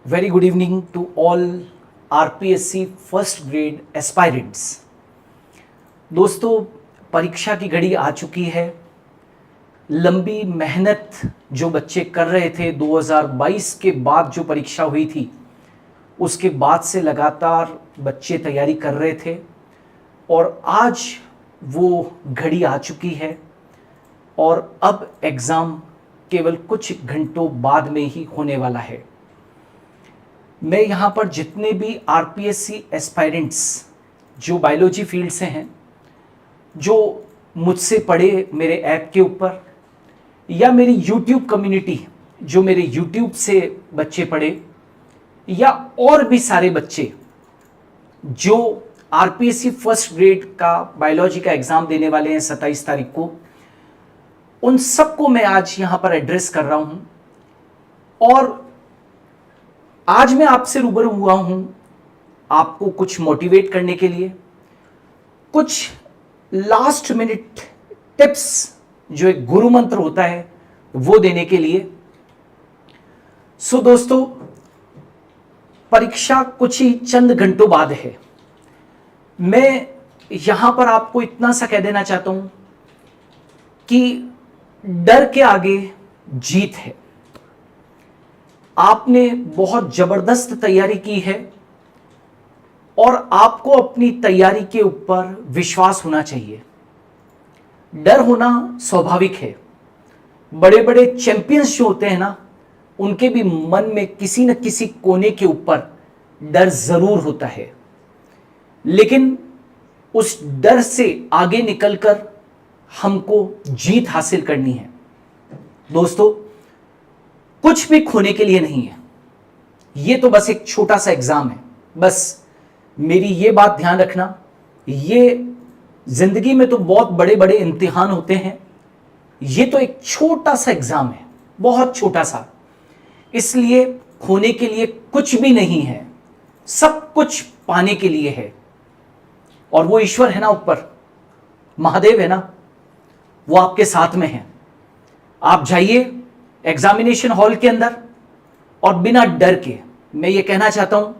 Very good evening to all RPSC first grade aspirants. दोस्तों, परीक्षा की घड़ी आ चुकी है। लंबी मेहनत जो बच्चे कर रहे थे 2022 के बाद जो परीक्षा हुई थी, उसके बाद से लगातार बच्चे तैयारी कर रहे थे और आज वो घड़ी आ चुकी है और अब एग्ज़ाम केवल कुछ घंटों बाद में ही होने वाला है। मैं यहाँ पर जितने भी आरपीएससी एस्पायरेंट्स जो बायोलॉजी फील्ड से हैं, जो मुझसे पढ़े मेरे ऐप के ऊपर या मेरी यूट्यूब कम्युनिटी जो मेरे यूट्यूब से बच्चे पढ़े, या और भी सारे बच्चे जो आरपीएससी फर्स्ट ग्रेड का बायोलॉजी का एग्ज़ाम देने वाले हैं 27 तारीख को, उन सबको मैं आज यहाँ पर एड्रेस कर रहा हूँ। और आज मैं आपसे रूबरू हुआ हूं आपको कुछ मोटिवेट करने के लिए, कुछ लास्ट मिनट टिप्स जो एक गुरु मंत्र होता है वो देने के लिए। सो दोस्तों, परीक्षा कुछ ही चंद घंटों बाद है। मैं यहां पर आपको इतना सा कह देना चाहता हूं कि डर के आगे जीत है। आपने बहुत जबरदस्त तैयारी की है और आपको अपनी तैयारी के ऊपर विश्वास होना चाहिए। डर होना स्वाभाविक है। बड़े बड़े चैंपियंस जो होते हैं ना, उनके भी मन में किसी न किसी कोने के ऊपर डर जरूर होता है, लेकिन उस डर से आगे निकलकर हमको जीत हासिल करनी है। दोस्तों, कुछ भी खोने के लिए नहीं है। ये तो बस एक छोटा सा एग्जाम है। बस मेरी ये बात ध्यान रखना, ये जिंदगी में तो बहुत बड़े बड़े इम्तिहान होते हैं, ये तो एक छोटा सा एग्जाम है, बहुत छोटा सा। इसलिए खोने के लिए कुछ भी नहीं है, सब कुछ पाने के लिए है। और वो ईश्वर है ना ऊपर, महादेव है ना, वो आपके साथ में है। आप जाइए एग्जामिनेशन हॉल के अंदर और बिना डर के, मैं ये कहना चाहता हूं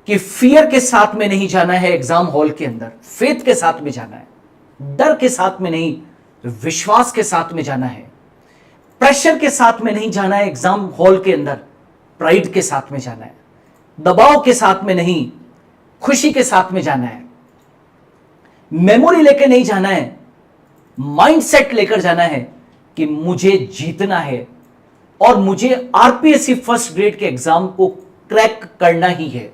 कि फियर के साथ में नहीं जाना है एग्जाम हॉल के अंदर, फेथ के साथ में जाना है। डर के साथ में नहीं, विश्वास के साथ में जाना है। प्रेशर के साथ में नहीं जाना है एग्जाम हॉल के अंदर, प्राइड के साथ में जाना है। दबाव के साथ में नहीं, खुशी के साथ में जाना है। मेमोरी लेकर नहीं जाना है, माइंडसेट लेकर जाना है कि मुझे जीतना है और मुझे आरपीएससी फर्स्ट ग्रेड के एग्जाम को क्रैक करना ही है।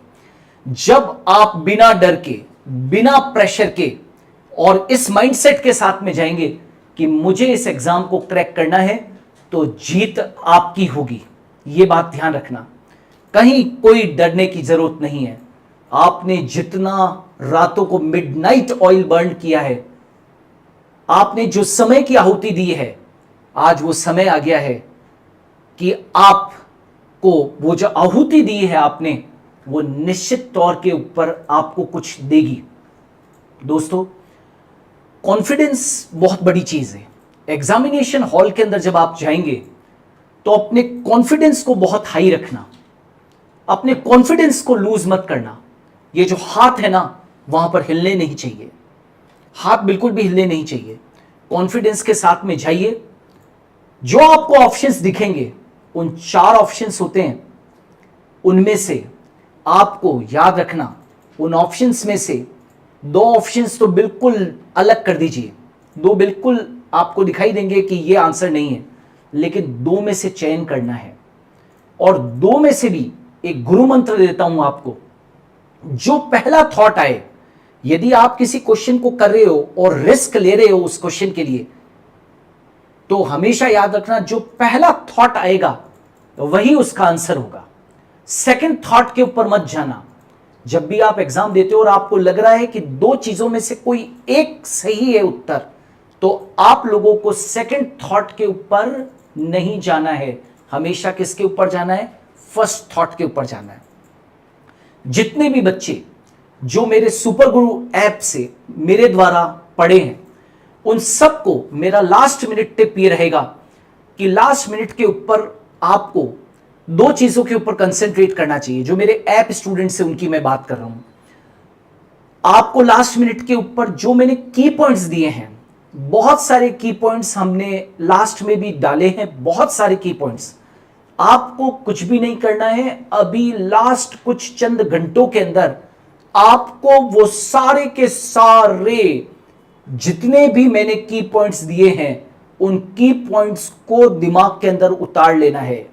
जब आप बिना डर के, बिना प्रेशर के और इस माइंडसेट के साथ में जाएंगे कि मुझे इस एग्जाम को क्रैक करना है, तो जीत आपकी होगी। यह बात ध्यान रखना, कहीं कोई डरने की जरूरत नहीं है। आपने जितना रातों को मिडनाइट ऑयल बर्न किया है, आपने जो समय की आहुति दी है, आज वो समय आ गया है कि आपको वो जो आहुति दी है आपने, वो निश्चित तौर के ऊपर आपको कुछ देगी। दोस्तों, कॉन्फिडेंस बहुत बड़ी चीज है। एग्जामिनेशन हॉल के अंदर जब आप जाएंगे तो अपने कॉन्फिडेंस को बहुत हाई रखना, अपने कॉन्फिडेंस को लूज मत करना। ये जो हाथ है ना, वहां पर हिलने नहीं चाहिए, हाथ बिल्कुल भी हिलने नहीं चाहिए। कॉन्फिडेंस के साथ में जाइए। जो आपको ऑप्शंस दिखेंगे, उन 4 ऑप्शंस होते हैं, उनमें से आपको याद रखना, उन ऑप्शंस में से 2 ऑप्शंस तो बिल्कुल अलग कर दीजिए। 2 बिल्कुल आपको दिखाई देंगे कि ये आंसर नहीं है, लेकिन 2 में से चयन करना है। और 2 में से भी एक गुरु मंत्र देता हूं आपको। जो पहला थॉट आए, यदि आप किसी क्वेश्चन को कर रहे हो और रिस्क ले रहे हो उस क्वेश्चन के लिए, तो हमेशा याद रखना, जो पहला थॉट आएगा वही उसका आंसर होगा। सेकंड थॉट के ऊपर मत जाना। जब भी आप एग्जाम देते हो और आपको लग रहा है कि 2 चीजों में से कोई एक सही है उत्तर, तो आप लोगों को सेकंड थॉट के ऊपर नहीं जाना है। हमेशा किसके ऊपर जाना है? फर्स्ट थॉट के ऊपर जाना है। जितने भी बच्चे जो मेरे सुपर गुरु ऐप से मेरे द्वारा पढ़े हैं, उन सबको मेरा लास्ट मिनट टिप ये रहेगा कि लास्ट मिनट के ऊपर आपको दो चीजों के ऊपर कंसेंट्रेट करना चाहिए, जो मेरे ऐप स्टूडेंट से उनकी मैं बात कर रहा हूं। आपको लास्ट मिनट के ऊपर जो मैंने की पॉइंट्स दिए हैं, बहुत सारे की पॉइंट्स हमने लास्ट में भी डाले हैं, बहुत सारे की पॉइंट्स। आपको कुछ भी नहीं करना है, अभी लास्ट कुछ चंद घंटों के अंदर आपको वो सारे के सारे जितने भी मैंने की पॉइंट्स दिए हैं, उन की पॉइंट्स को दिमाग के अंदर उतार लेना है।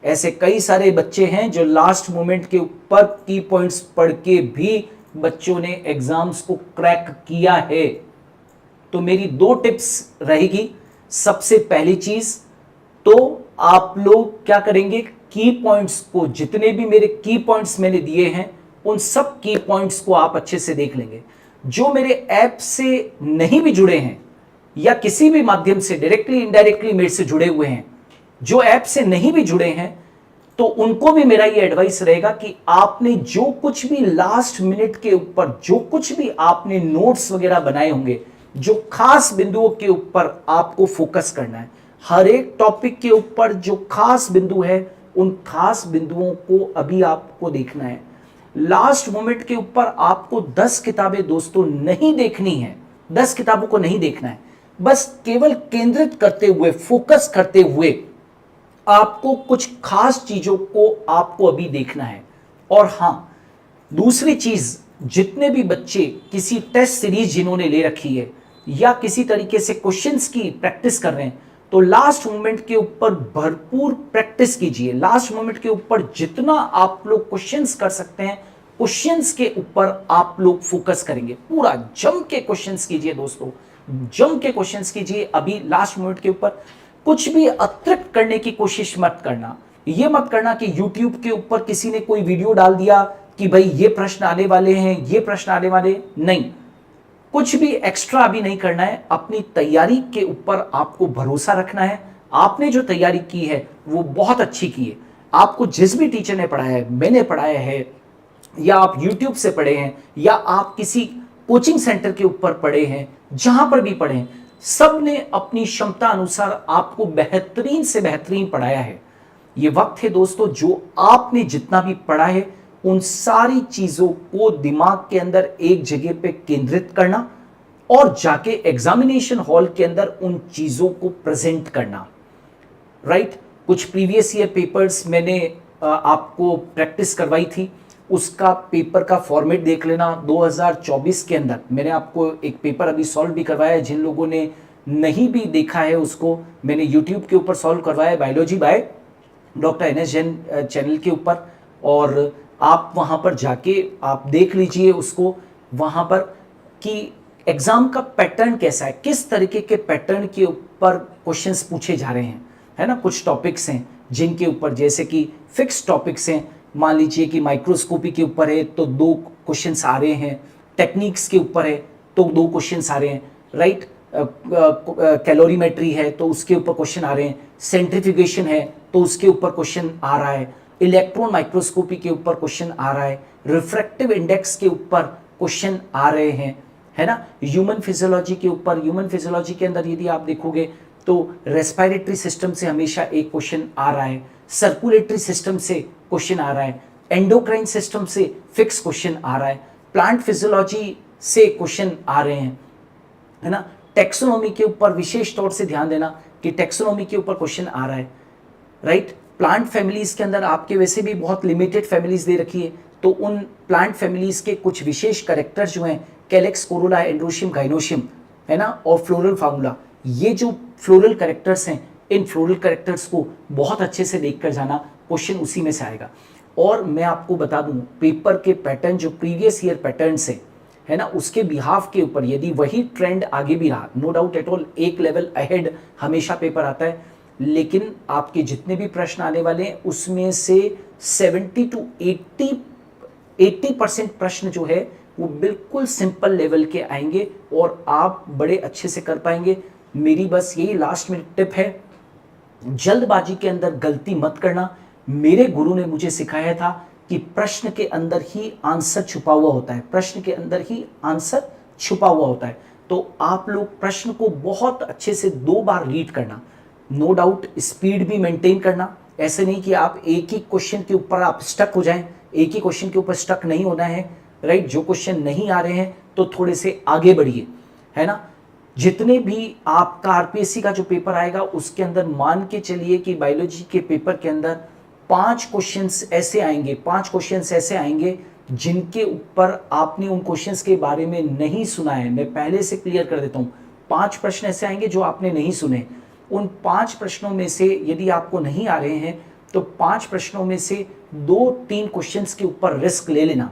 ऐसे कई सारे बच्चे हैं जो लास्ट मोमेंट के ऊपर की पॉइंट्स पढ़ के भी बच्चों ने एग्जाम्स को क्रैक किया है। तो मेरी दो टिप्स रहेगी। सबसे पहली चीज तो आप लोग क्या करेंगे, की पॉइंट्स को, जितने भी मेरे की पॉइंट्स मैंने दिए हैं, उन सब की पॉइंट्स को आप अच्छे से देख लेंगे। जो मेरे ऐप से नहीं भी जुड़े हैं या किसी भी माध्यम से डायरेक्टली इनडायरेक्टली मेरे से जुड़े हुए हैं, जो ऐप से नहीं भी जुड़े हैं, तो उनको भी मेरा ये एडवाइस रहेगा कि आपने जो कुछ भी लास्ट मिनट के ऊपर, जो कुछ भी आपने नोट्स वगैरह बनाए होंगे, जो खास बिंदुओं के ऊपर आपको फोकस करना है। हर एक टॉपिक के ऊपर जो खास बिंदु है, उन खास बिंदुओं को अभी आपको देखना है। लास्ट मोमेंट के ऊपर आपको 10 किताबें दोस्तों नहीं देखनी है, 10 किताबों को नहीं देखना है। बस केवल केंद्रित करते हुए, फोकस करते हुए आपको कुछ खास चीजों को आपको अभी देखना है। और हां, दूसरी चीज, जितने भी बच्चे किसी टेस्ट सीरीज जिन्होंने ले रखी है या किसी तरीके से क्वेश्चंस की प्रैक्टिस कर रहे हैं, तो लास्ट मोमेंट के ऊपर भरपूर प्रैक्टिस कीजिए। लास्ट मोमेंट के ऊपर जितना आप लोग क्वेश्चंस कर सकते हैं, क्वेश्चंस के ऊपर आप लोग फोकस करेंगे। पूरा जम के क्वेश्चंस कीजिए दोस्तों, जम के क्वेश्चंस कीजिए। अभी लास्ट मोमेंट के ऊपर कुछ भी अतिरिक्त करने की कोशिश मत करना। ये मत करना कि YouTube के ऊपर किसी ने कोई वीडियो डाल दिया कि भाई ये प्रश्न आने वाले हैं, ये प्रश्न आने वाले, नहीं, कुछ भी एक्स्ट्रा अभी नहीं करना है। अपनी तैयारी के ऊपर आपको भरोसा रखना है। आपने जो तैयारी की है वो बहुत अच्छी की है। आपको जिस भी टीचर ने पढ़ाया है, मैंने पढ़ाया है, या आप YouTube से पढ़े हैं, या आप किसी कोचिंग सेंटर के ऊपर पढ़े हैं, जहां पर भी पढ़े हैं, सब ने अपनी क्षमता अनुसार आपको बेहतरीन से बेहतरीन पढ़ाया है। ये वक्त है दोस्तों, जो आपने जितना भी पढ़ा है, उन सारी चीजों को दिमाग के अंदर एक जगह पे केंद्रित करना और जाके एग्जामिनेशन हॉल के अंदर उन चीजों को प्रेजेंट करना। राइट? कुछ प्रीवियस ईयर पेपर्स मैंने आपको प्रैक्टिस करवाई थी, उसका पेपर का फॉर्मेट देख लेना। 2024 के अंदर मैंने आपको एक पेपर अभी सॉल्व भी करवाया है। जिन लोगों ने नहीं भी देखा है उसको मैंने YouTube के ऊपर सॉल्व करवाया है, biology by doctor NS Jain channel के ऊपर, और आप वहां पर जाके आप देख लीजिए उसको वहां पर कि एग्जाम का पैटर्न कैसा है, किस तरीके के पैटर्न के ऊपर क्वेश्चंस पूछे जा रहे हैं, है ना। कुछ टॉपिक्स हैं जिनके ऊपर, जैसे कि फिक्स टॉपिक्स हैं, मान लीजिए कि माइक्रोस्कोपी के ऊपर है तो 2 क्वेश्चंस आ रहे हैं, टेक्निक्स के ऊपर है तो 2 क्वेश्चंस आ रहे हैं, राइट। कैलोरीमेट्री है तो उसके ऊपर क्वेश्चन आ रहे हैं, सेंट्रीफ्यूगेशन है तो उसके ऊपर क्वेश्चन आ रहा है, इलेक्ट्रॉन माइक्रोस्कोपी के ऊपर क्वेश्चन आ रहा है, रिफ्रैक्टिव इंडेक्स के ऊपर क्वेश्चन आ रहे हैं, है ना। ह्यूमन फिजियोलॉजी के ऊपर, ह्यूमन फिजियोलॉजी के अंदर यदि आप देखोगे तो रेस्पिरेटरी सिस्टम से हमेशा एक क्वेश्चन आ रहा है, सर्कुलेटरी सिस्टम से क्वेश्चन आ रहा है, एंडोक्राइन सिस्टम से फिक्स क्वेश्चन आ रहा है, प्लांट फिजियोलॉजी से क्वेश्चन आ रहे हैं, है ना। टेक्सोनॉमी के ऊपर विशेष तौर से ध्यान देना कि टेक्सोनॉमी के ऊपर क्वेश्चन आ रहा है, राइट। प्लांट फैमिलीज के अंदर आपके वैसे भी बहुत लिमिटेड फैमिलीज दे रखी है, तो उन प्लांट फैमिलीज के कुछ विशेष कैरेक्टर्स जो हैं, कैलेक्स, कोरोला, एंड्रोशियम, गाइनोशियम, है ना, और फ्लोरल फार्मूला, ये जो फ्लोरल कैरेक्टर्स हैं, इन फ्लोरल कैरेक्टर्स को बहुत अच्छे से देखकर जाना, क्वेश्चन उसी में से आएगा। और मैं आपको बता दूं, पेपर के पैटर्न जो प्रीवियस ईयर पैटर्न से, है ना, उसके बिहाफ के ऊपर यदि वही ट्रेंड आगे भी रहा, नो डाउट एट ऑल, एक लेवल अहेड हमेशा पेपर आता है, लेकिन आपके जितने भी प्रश्न आने वाले हैं उसमें से 70 to 80% प्रश्न जो है वो बिल्कुल सिंपल लेवल के आएंगे और आप बड़े अच्छे से कर पाएंगे। मेरी बस यही लास्ट मिनट टिप है, जल्दबाजी के अंदर गलती मत करना। मेरे गुरु ने मुझे सिखाया था कि प्रश्न के अंदर ही आंसर छुपा हुआ होता है, प्रश्न के अंदर ही आंसर छुपा हुआ होता है। तो आप लोग प्रश्न को बहुत अच्छे से 2 बार रीड करना, नो डाउट स्पीड भी मेंटेन करना, ऐसे नहीं कि आप एक ही क्वेश्चन के ऊपर आप स्टक हो जाएं, एक ही क्वेश्चन के ऊपर स्टक नहीं होना है, राइट। जो क्वेश्चन नहीं आ रहे हैं तो थोड़े से आगे बढ़िए, है ना। जितने भी आपका आरपीएससी का जो पेपर आएगा उसके अंदर मान के चलिए कि बायोलॉजी के पेपर के अंदर 5 क्वेश्चंस ऐसे आएंगे, 5 क्वेश्चंस ऐसे आएंगे जिनके ऊपर आपने उन क्वेश्चंस के बारे में नहीं सुना है। मैं पहले से क्लियर कर देता हूं, 5 प्रश्न ऐसे आएंगे जो आपने नहीं सुने। उन 5 प्रश्नों में से यदि आपको नहीं आ रहे हैं तो 5 प्रश्नों में से 2-3 क्वेश्चंस के ऊपर रिस्क ले लेना।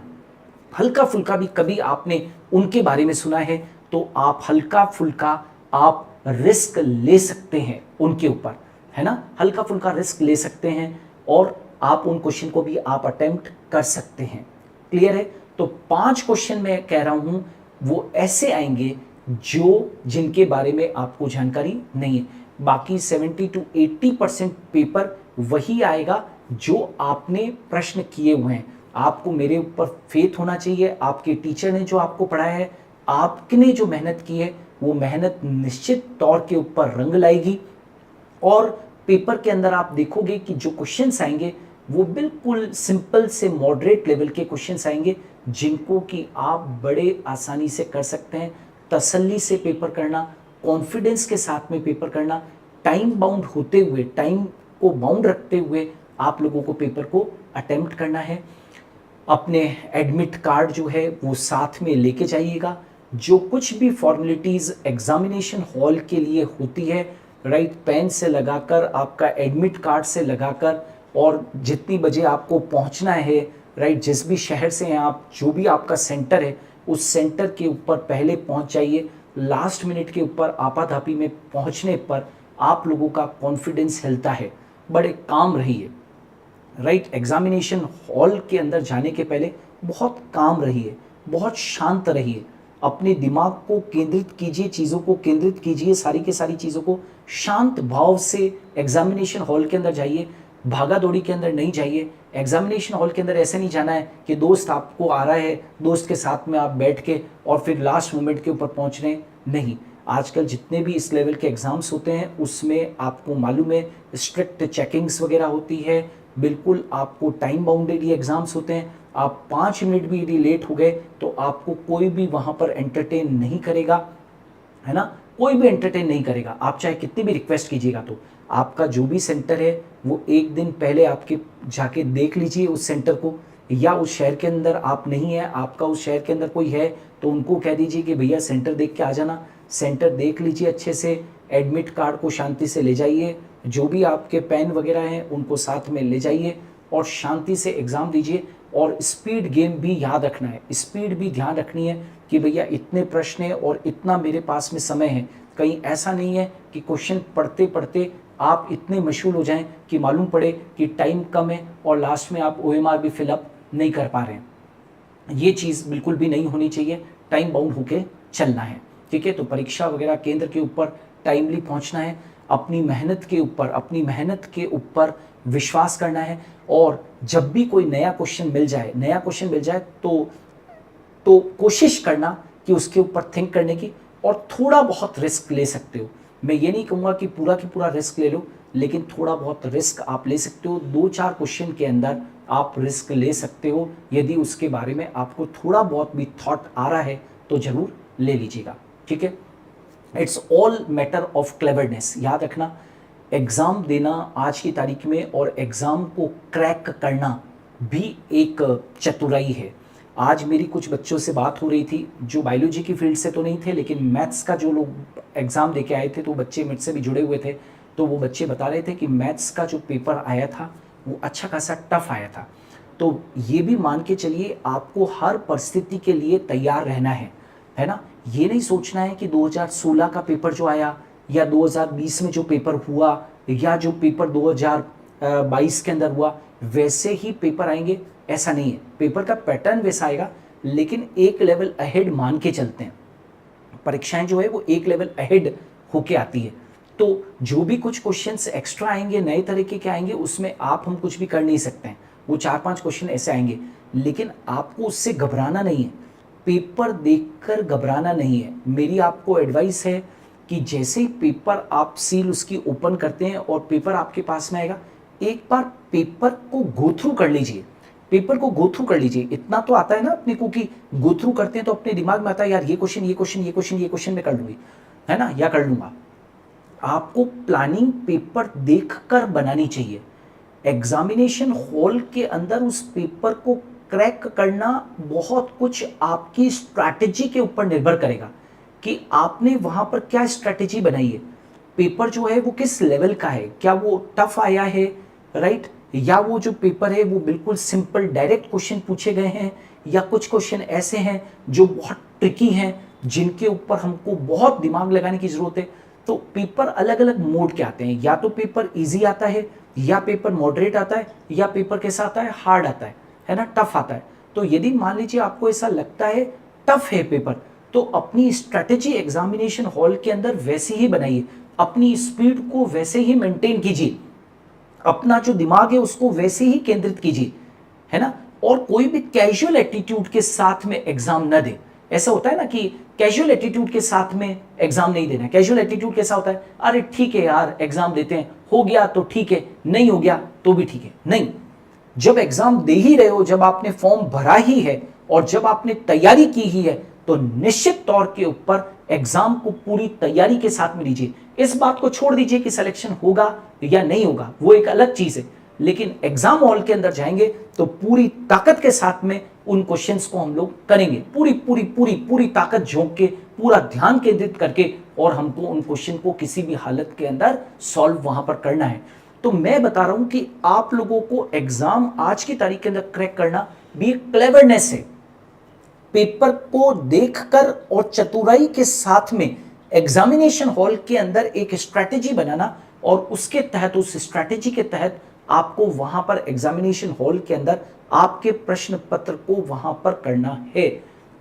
हल्का फुल्का भी कभी आपने उनके बारे में सुना है तो आप हल्का फुल्का आप रिस्क ले सकते हैं उनके ऊपर, है ना। हल्का फुल्का रिस्क ले सकते हैं और आप उन क्वेश्चन को भी आप अटेम्प्ट कर सकते हैं। क्लियर है। तो 5 क्वेश्चन मैं कह रहा हूं वो ऐसे आएंगे जो जिनके बारे में आपको जानकारी नहीं है। बाकी 70 to 80% पेपर वही आएगा जो आपने प्रश्न किए हुए हैं। आपको मेरे ऊपर फेथ होना चाहिए, आपके टीचर ने जो आपको पढ़ाया है, आपने जो मेहनत की है वो मेहनत निश्चित तौर के ऊपर रंग लाएगी। और पेपर के अंदर आप देखोगे कि जो क्वेश्चंस आएंगे वो बिल्कुल सिंपल से मॉडरेट लेवल के क्वेश्चंस आएंगे जिनको कि आप बड़े आसानी से कर सकते हैं। तसल्ली से पेपर करना, कॉन्फिडेंस के साथ में पेपर करना, टाइम बाउंड होते हुए, टाइम को बाउंड रखते हुए आप लोगों को पेपर को अटेम्प्ट करना है। अपने एडमिट कार्ड जो है वो साथ में लेके जाइएगा। जो कुछ भी फॉर्मेलिटीज़ एग्जामिनेशन हॉल के लिए होती है, राइट, पेन से लगाकर आपका एडमिट कार्ड से लगाकर और जितनी बजे आपको पहुंचना है, राइट, जिस भी शहर से हैं आप, जो भी आपका सेंटर है उस सेंटर के ऊपर पहले पहुंच जाइए। लास्ट मिनट के ऊपर आपाधापी में पहुंचने पर आप लोगों का कॉन्फिडेंस हिलता है। बड़े काम रहिए, राइट। एग्जामिनेशन हॉल के अंदर जाने के पहले बहुत काम रहिए, बहुत शांत रहिए, अपने दिमाग को केंद्रित कीजिए, चीज़ों को केंद्रित कीजिए, सारी के सारी चीज़ों को शांत भाव से एग्जामिनेशन हॉल के अंदर जाइए। भागा दौड़ी के अंदर नहीं जाइए। एग्जामिनेशन हॉल के अंदर ऐसे नहीं जाना है कि दोस्त आपको आ रहा है, दोस्त के साथ में आप बैठ के और फिर लास्ट मोमेंट के ऊपर पहुंच रहे हैं, नहीं। आजकल जितने भी इस लेवल के एग्जाम्स होते हैं उसमें आपको मालूम है स्ट्रिक्ट चेकिंग्स वगैरह होती है, बिल्कुल आपको टाइम बाउंडेड ये एग्जाम्स होते हैं। आप 5 मिनट भी यदि लेट हो गए तो आपको कोई भी वहाँ पर एंटरटेन नहीं करेगा, है ना। कोई भी एंटरटेन नहीं करेगा, आप चाहे कितनी भी रिक्वेस्ट कीजिएगा। तो आपका जो भी सेंटर है वो एक दिन पहले आपके जाके देख लीजिए उस सेंटर को, या उस शहर के अंदर आप नहीं है, आपका उस शहर के अंदर कोई है तो उनको कह दीजिए कि भैया सेंटर देख के आ जाना। सेंटर देख लीजिए अच्छे से, एडमिट कार्ड को शांति से ले जाइए, जो भी आपके पेन वगैरह हैं उनको साथ में ले जाइए और शांति से एग्ज़ाम दीजिए। और स्पीड गेम भी याद रखना है, स्पीड भी ध्यान रखनी है कि भैया इतने प्रश्न है और इतना मेरे पास में समय है। कहीं ऐसा नहीं है कि क्वेश्चन पढ़ते पढ़ते आप इतने मशगूल हो जाएं कि मालूम पड़े कि टाइम कम है और लास्ट में आप ओएमआर भी फिलअप नहीं कर पा रहे हैं। ये चीज़ बिल्कुल भी नहीं होनी चाहिए, टाइम बाउंड होके चलना है, ठीक है। तो परीक्षा वगैरह केंद्र के ऊपर टाइमली पहुंचना है, अपनी मेहनत के ऊपर विश्वास करना है। और जब भी कोई नया क्वेश्चन मिल जाए तो कोशिश करना कि उसके ऊपर थिंक करने की, और थोड़ा बहुत रिस्क ले सकते हो। मैं ये नहीं कहूँगा कि पूरा की पूरा रिस्क ले लो, लेकिन थोड़ा बहुत रिस्क आप ले सकते हो। 2-4 क्वेश्चन के अंदर आप रिस्क ले सकते हो। यदि उसके बारे में आपको थोड़ा बहुत भी थॉट आ रहा है तो जरूर ले लीजिएगा, ठीक है। It's all matter of cleverness. याद रखना, एग्ज़ाम देना आज की तारीख में और एग्ज़ाम को क्रैक करना भी एक चतुराई है। आज मेरी कुछ बच्चों से बात हो रही थी जो बायोलॉजी की फील्ड से तो नहीं थे, लेकिन मैथ्स का जो लोग एग्ज़ाम दे के आए थे, तो बच्चे मुझसे भी जुड़े हुए थे। तो वो बच्चे बता रहे थे कि मैथ्स का जो पेपर आया था वो अच्छा खासा टफ आया था। तो ये भी मान के चलिए आपको हर परिस्थिति के लिए तैयार रहना है ना। ये नहीं सोचना है कि 2016 का पेपर जो आया या 2020 में जो पेपर हुआ या जो पेपर 2022 के अंदर हुआ वैसे ही पेपर आएंगे, ऐसा नहीं है। पेपर का पैटर्न वैसा आएगा, लेकिन एक लेवल अहेड मान के चलते हैं। परीक्षाएं जो है वो एक लेवल अहेड होके आती है। तो जो भी कुछ क्वेश्चंस एक्स्ट्रा आएंगे, नए तरीके के आएंगे, उसमें हम कुछ भी कर नहीं सकते हैं। वो 4-5 क्वेश्चन ऐसे आएंगे, लेकिन आपको उससे घबराना नहीं है, पेपर देखकर घबराना नहीं है। मेरी आपको एडवाइस है कि जैसे ही पेपर आप सील उसकी ओपन करते हैं और पेपर आपके पास में आएगा, एक बार पेपर को गो थ्रू कर लीजिए, पेपर को गो थ्रू कर लीजिए। इतना तो आता है ना अपने को कि गो थ्रू करते हैं तो अपने दिमाग में आता है यार ये क्वेश्चन ये क्वेश्चन ये क्वेश्चन ये क्वेश्चन मैं कर लूंगी, है ना, या कर लूंगा। आपको प्लानिंग पेपर देखकर बनानी चाहिए। एग्जामिनेशन हॉल के अंदर उस पेपर को क्रैक करना बहुत कुछ आपकी स्ट्रैटेजी के ऊपर निर्भर करेगा कि आपने वहां पर क्या स्ट्रैटेजी बनाई है। पेपर जो है वो किस लेवल का है, क्या वो टफ आया है, राइट, या वो जो पेपर है वो बिल्कुल सिंपल डायरेक्ट क्वेश्चन पूछे गए हैं, या कुछ क्वेश्चन ऐसे हैं जो बहुत ट्रिकी हैं जिनके ऊपर हमको बहुत दिमाग लगाने की जरूरत है। तो पेपर अलग अलग मोड के आते हैं, या तो पेपर इजी आता है, या पेपर मॉडरेट आता है, या पेपर कैसा आता है, हार्ड आता है ना, टफ आता है। तो यदि मान लीजिए आपको ऐसा लगता है टफ है पेपर, तो अपनी स्ट्रेटेजी एग्जामिनेशन हॉल के अंदर वैसी ही बनाइए, अपनी स्पीड को वैसे ही मेंटेन कीजिए, अपना जो दिमाग है उसको वैसे ही केंद्रित कीजिए, है ना। और कोई भी कैजुअल एटीट्यूड के साथ में एग्जाम न दे। ऐसा होता है ना कि कैजुअल एटीट्यूड के साथ में एग्जाम नहीं देना। कैजुअल एटीट्यूड कैसा होता है, अरे ठीक है यार एग्जाम देते हैं, हो गया तो ठीक है, नहीं हो गया तो भी ठीक है। नहीं, जब एग्जाम दे ही रहे हो, जब आपने फॉर्म भरा ही है और जब आपने तैयारी की ही है, तो निश्चित तौर के ऊपर एग्जाम को पूरी तैयारी के साथ में लीजिए। इस बात को छोड़ दीजिए कि सिलेक्शन होगा या नहीं होगा, वो एक अलग चीज है, लेकिन एग्जाम हॉल के अंदर जाएंगे तो पूरी ताकत के साथ में उन क्वेश्चंस को हम लोग करेंगे, पूरी पूरी पूरी पूरी ताकत झोंक के, पूरा ध्यान केंद्रित करके, और हमको उन क्वेश्चन को किसी भी हालत के अंदर सॉल्व वहां पर करना है। तो मैं बता रहा हूं कि आप लोगों को एग्जाम आज की तारीख के अंदर क्रैक करना भी एक क्लेवरनेस है। पेपर को देखकर और चतुराई के साथ में एग्जामिनेशन हॉल के अंदर एक स्ट्रैटेजी बनाना, और उसके तहत, उस स्ट्रैटेजी के तहत आपको वहां पर एग्जामिनेशन हॉल के अंदर आपके प्रश्न पत्र को वहां पर करना है।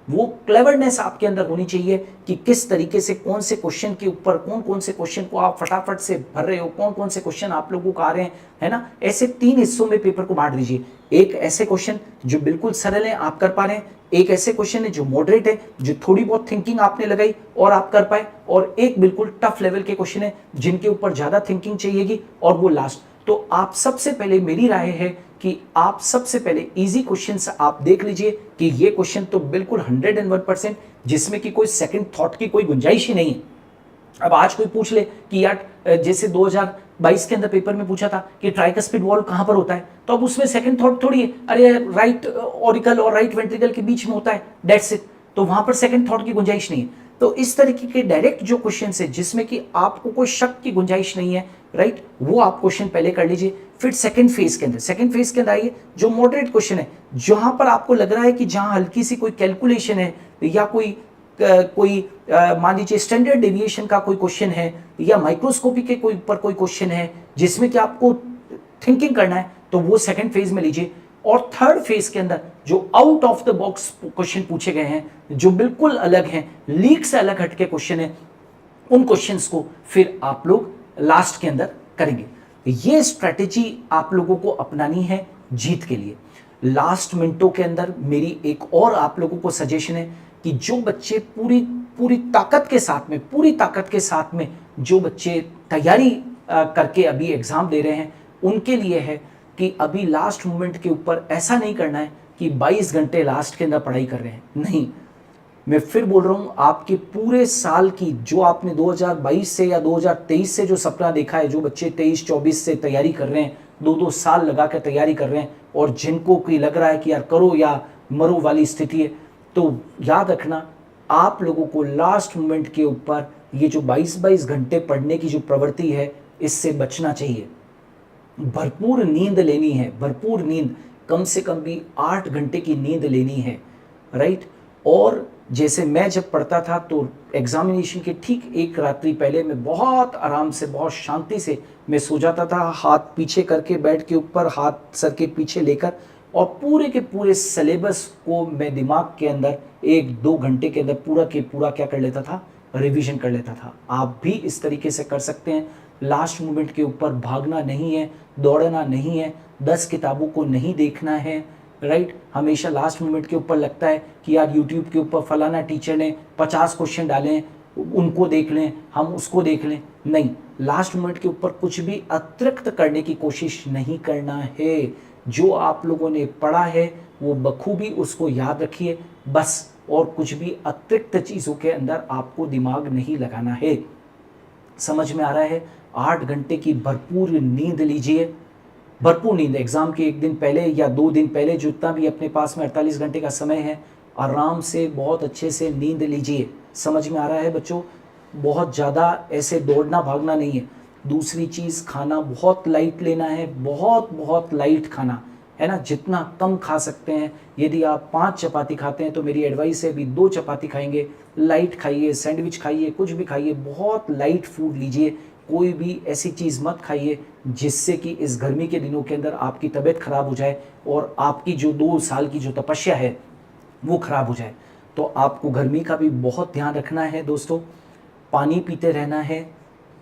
वो क्लेवरनेस आपके अंदर होनी चाहिए कि किस तरीके से कौन से क्वेश्चन के ऊपर कौन कौन से क्वेश्चन को आप फटाफट से भर रहे हो, कौन कौन से क्वेश्चन आप लोगों को आ रहे हैं, है ना। ऐसे 3 हिस्सों में पेपर को बांट दीजिए। एक ऐसे क्वेश्चन जो बिल्कुल सरल है, आप कर पा रहे हैं, एक ऐसे क्वेश्चन है जो मॉडरेट है, जो थोड़ी बहुत थिंकिंग आपने लगाई और आप कर पाए, और एक बिल्कुल टफ लेवल के क्वेश्चन है जिनके ऊपर ज्यादा थिंकिंग चाहिएगी, और वो लास्ट। तो आप सबसे पहले, मेरी राय है कि आप सबसे पहले इजी क्वेश्चंस आप देख लीजिए कि ये क्वेश्चन तो बिल्कुल 101%, जिसमें कि कोई सेकंड थॉट की कोई गुंजाइश ही नहीं है। अब आज कोई पूछ ले कि यार जैसे 2022 के अंदर पेपर में पूछा था कि ट्राइकस्पिड वॉल्व कहां पर होता है, तो अब उसमें सेकंड थॉट थोड़ी है, अरे राइट ऑरिकल और राइट वेंट्रिकल के बीच में होता है, दैट्स इट। तो वहां पर सेकंड थॉट की गुंजाइश नहीं है। तो इस तरीके के डायरेक्ट जो क्वेश्चन है जिसमें कि आपको कोई शक की गुंजाइश नहीं है, राइट, वो आप क्वेश्चन पहले कर लीजिए। फिर सेकंड फेज के अंदर आइए, जो मॉडरेट क्वेश्चन है, जहां पर आपको लग रहा है कि जहां हल्की सी कोई कैलकुलेशन है, या कोई मान लीजिए स्टैंडर्ड डेविएशन का कोई क्वेश्चन है, या माइक्रोस्कोपी के कोई ऊपर कोई क्वेश्चन है जिसमें कि आपको थिंकिंग करना है, तो वो सेकंड फेज में लीजिए। और थर्ड फेज के अंदर जो out of the box question पूछे गए हैं, जो बिल्कुल अलग हैं, लीक से अलग हटके क्वेश्चन है, उन क्वेश्चंस को फिर आप लोग लास्ट के अंदर करेंगे। ये स्ट्रेटेजी आप लोगों को अपनानी है जीत के लिए। लास्ट मिनटों के अंदर मेरी एक और आप लोगों को सजेशन है कि जो बच्चे पूरी ताकत के साथ में जो बच्चे तैयारी करके अभी एग्जाम दे रहे हैं, उनके लिए है कि अभी लास्ट मोमेंट के ऊपर ऐसा नहीं करना है कि 22 घंटे लास्ट के अंदर पढ़ाई कर रहे हैं। नहीं, मैं फिर बोल रहा हूं, आपके पूरे साल की जो आपने 2022 से या 2023 से जो सपना देखा है, जो बच्चे 23-24 से तैयारी कर रहे हैं, 2-2 साल लगा कर तैयारी कर रहे हैं, और जिनको कोई लग रहा है कि यार करो या मरो वाली स्थिति है, तो याद रखना आप लोगों को लास्ट मोमेंट के ऊपर ये जो 22-22 घंटे पढ़ने की जो प्रवृत्ति है, इससे बचना चाहिए। भरपूर नींद लेनी है, भरपूर नींद, कम से कम भी 8 घंटे की नींद लेनी है, राइट। और जैसे मैं जब पढ़ता था तो एग्जामिनेशन के ठीक एक रात्रि पहले मैं बहुत आराम से, बहुत शांति से मैं सो जाता था, हाथ पीछे करके बेड के ऊपर, हाथ सर के पीछे लेकर, और पूरे के पूरे सिलेबस को मैं दिमाग के अंदर 1-2 घंटे के अंदर पूरा के पूरा क्या कर लेता था, रिवीजन कर लेता था। आप भी इस तरीके से कर सकते हैं। लास्ट मोमेंट के ऊपर भागना नहीं है, दौड़ना नहीं है, 10 किताबों को नहीं देखना है, राइट। हमेशा लास्ट मोमेंट के ऊपर लगता है कि यार यूट्यूब के ऊपर फलाना टीचर ने 50 क्वेश्चन डाले हैं, उनको देख लें, हम उसको देख लें। नहीं, लास्ट मोमेंट के ऊपर कुछ भी अतिरिक्त करने की कोशिश नहीं करना है। जो आप लोगों ने पढ़ा है वो बखूबी उसको याद रखिए बस, और कुछ भी अतिरिक्त चीज़ों के अंदर आपको दिमाग नहीं लगाना है। समझ में आ रहा है? 8 घंटे की भरपूर नींद लीजिए, भरपूर नींद। एग्जाम के एक दिन पहले या 2 दिन पहले जितना भी अपने पास में 48 घंटे का समय है, आराम से बहुत अच्छे से नींद लीजिए। समझ में आ रहा है बच्चों? बहुत ज़्यादा ऐसे दौड़ना भागना नहीं है। दूसरी चीज़, खाना बहुत लाइट लेना है, बहुत बहुत लाइट खाना है ना, जितना कम खा सकते हैं। यदि आप 5 चपाती खाते हैं तो मेरी एडवाइस है अभी 2 चपाती खाएंगे। लाइट खाइए, सैंडविच खाइए, कुछ भी खाइए, बहुत लाइट फूड लीजिए। कोई भी ऐसी चीज़ मत खाइए जिससे कि इस गर्मी के दिनों के अंदर आपकी तबीयत खराब हो जाए और आपकी जो 2 साल की जो तपस्या है वो खराब हो जाए। तो आपको गर्मी का भी बहुत ध्यान रखना है दोस्तों। पानी पीते रहना है।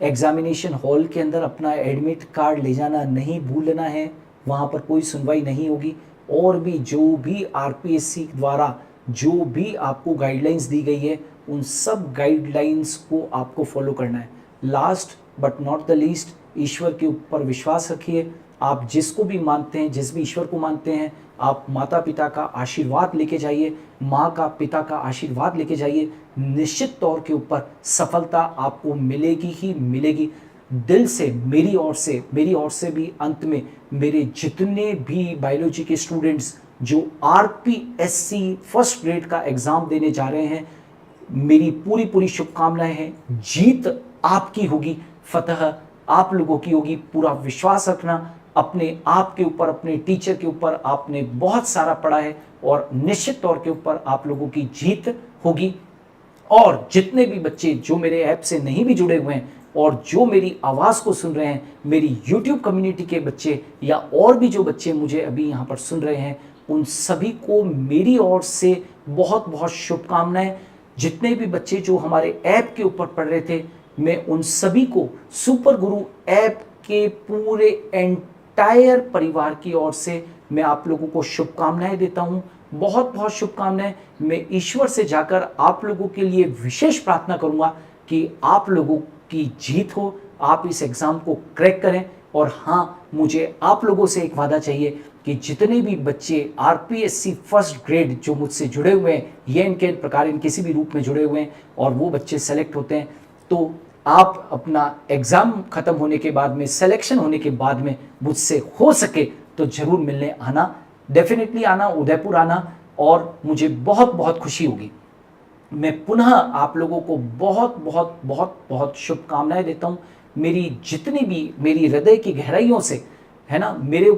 एग्जामिनेशन हॉल के अंदर अपना एडमिट कार्ड ले जाना नहीं भूलना है, वहाँ पर कोई सुनवाई नहीं होगी। और भी जो भी आरपीएससी द्वारा जो भी आपको गाइडलाइंस दी गई है उन सब गाइडलाइंस को आपको फॉलो करना है। Last but not the least, ईश्वर के ऊपर विश्वास रखिए। आप जिसको भी मानते हैं, जिस भी ईश्वर को मानते हैं, आप माता पिता का आशीर्वाद लेके जाइए, माँ का पिता का आशीर्वाद लेके जाइए। निश्चित तौर के ऊपर सफलता आपको मिलेगी ही मिलेगी। दिल से मेरी ओर से भी अंत में मेरे जितने भी बायोलॉजी के स्टूडेंट्स जो आरपीएससी फर्स्ट ग्रेड का एग्जाम देने जा रहे हैं, मेरी पूरी पूरी शुभकामनाएं हैं। जीत आपकी होगी, फतह आप लोगों की होगी। पूरा विश्वास रखना अपने आप के ऊपर, अपने टीचर के ऊपर। आपने बहुत सारा पढ़ा है और निश्चित तौर के ऊपर आप लोगों की जीत होगी। और जितने भी बच्चे जो मेरे ऐप से नहीं भी जुड़े हुए हैं और जो मेरी आवाज़ को सुन रहे हैं, मेरी YouTube कम्युनिटी के बच्चे या और भी जो बच्चे मुझे अभी यहाँ पर सुन रहे हैं, उन सभी को मेरी ओर से बहुत बहुत शुभकामनाएं। जितने भी बच्चे जो हमारे ऐप के ऊपर पढ़ रहे थे, मैं उन सभी को सुपर गुरु ऐप के पूरे एंटायर परिवार की ओर से मैं आप लोगों को शुभकामनाएं देता हूं। बहुत बहुत शुभकामनाएं। मैं ईश्वर से जाकर आप लोगों के लिए विशेष प्रार्थना करूंगा कि आप लोगों की जीत हो, आप इस एग्जाम को क्रैक करें। और हाँ, मुझे आप लोगों से एक वादा चाहिए कि जितने भी बच्चे आरपीएससी फर्स्ट ग्रेड जो मुझसे जुड़े हुए हैं, ये इनके प्रकार इन किसी भी रूप में जुड़े हुए हैं और वो बच्चे सेलेक्ट होते हैं, तो आप अपना एग्जाम खत्म होने के बाद में, सिलेक्शन होने के बाद में मुझसे हो सके तो जरूर मिलने आना, डेफिनेटली आना, उदयपुर आना, और मुझे बहुत बहुत खुशी होगी। मैं पुनः आप लोगों को बहुत बहुत बहुत बहुत शुभकामनाएं देता हूं। मेरी जितनी भी, मेरी हृदय की गहराइयों से है ना, मेरे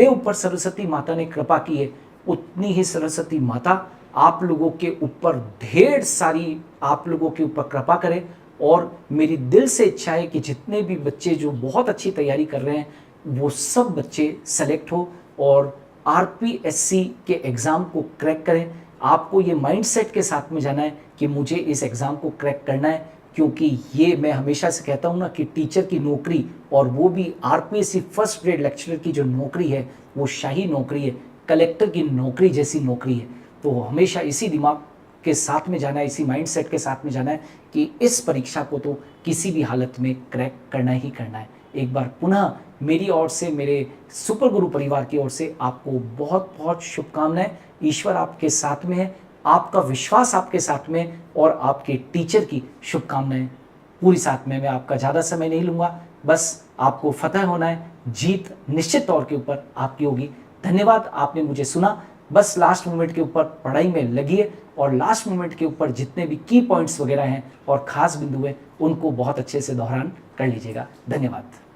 ऊपर सरस्वती माता ने कृपा की है, उतनी ही सरस्वती माता आप लोगों के ऊपर ढेर सारी आप लोगों के ऊपर कृपा करे। और मेरी दिल से इच्छा है कि जितने भी बच्चे जो बहुत अच्छी तैयारी कर रहे हैं वो सब बच्चे सेलेक्ट हो और आरपीएससी के एग्ज़ाम को क्रैक करें। आपको ये माइंडसेट के साथ में जाना है कि मुझे इस एग्ज़ाम को क्रैक करना है, क्योंकि ये मैं हमेशा से कहता हूँ ना कि टीचर की नौकरी, और वो भी आरपीएससी फर्स्ट ग्रेड लेक्चरर की जो नौकरी है वो शाही नौकरी है, कलेक्टर की नौकरी जैसी नौकरी है। तो हमेशा इसी दिमाग के साथ में जाना है, इसी माइंडसेट के साथ में जाना है कि इस परीक्षा को तो किसी भी हालत में क्रैक करना ही करना है। एक बार पुनः मेरी ओर से, मेरे सुपर गुरु परिवार की ओर से आपको बहुत बहुत शुभकामनाएं। ईश्वर आपके साथ में है, आपका विश्वास आपके साथ में, और आपके टीचर की शुभकामनाएं पूरी साथ में। मैं आपका ज़्यादा समय नहीं लूँगा, बस आपको फतह होना है, जीत निश्चित तौर के ऊपर आपकी होगी। धन्यवाद, आपने मुझे सुना। बस लास्ट मोमेंट के ऊपर पढ़ाई में लगिए और लास्ट मोमेंट के ऊपर जितने भी की पॉइंट्स वगैरह हैं और ख़ास बिंदु हैं उनको बहुत अच्छे से दोहरान कर लीजिएगा। धन्यवाद।